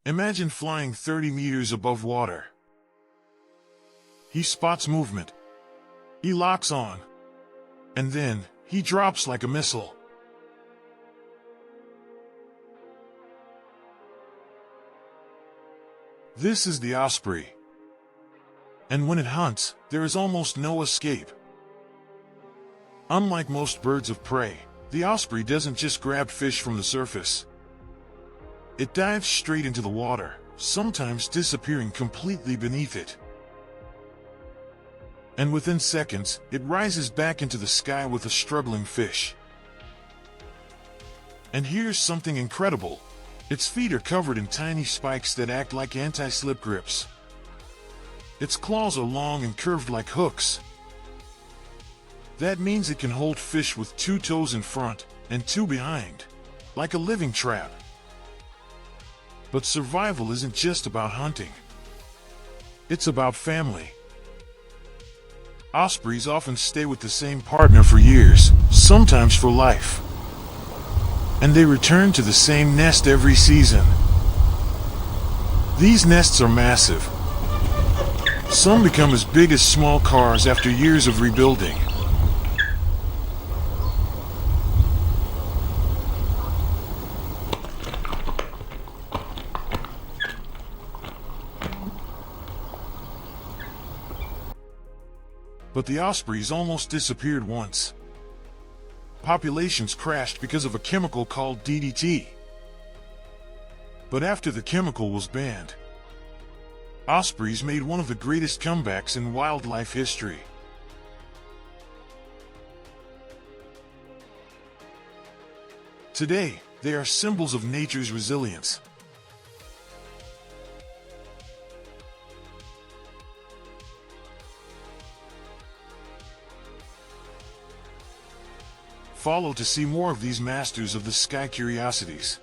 Imagine flying 30 meters above water. He spots movement. He locks on. And then, he drops like a missile. This is the osprey. And when it hunts, there is almost no escape. Unlike most birds of prey, the osprey doesn't just grab fish from the surface. It dives straight into the water, sometimes disappearing completely beneath it. And within seconds, it rises back into the sky with a struggling fish. And here's something incredible. Its feet are covered in tiny spikes that act like anti-slip grips. Its claws are long and curved like hooks. That means it can hold fish with 2 toes in front and 2 behind, like a living trap. But survival isn't just about hunting. It's about family. Ospreys often stay with the same partner for years, sometimes for life. And they return to the same nest every season. These nests are massive. Some become as big as small cars after years of rebuilding. But the ospreys almost disappeared once. Populations crashed because of a chemical called DDT. But after the chemical was banned, ospreys made one of the greatest comebacks in wildlife history. Today, they are symbols of nature's resilience. Follow to see more of these masters of the sky curiosities.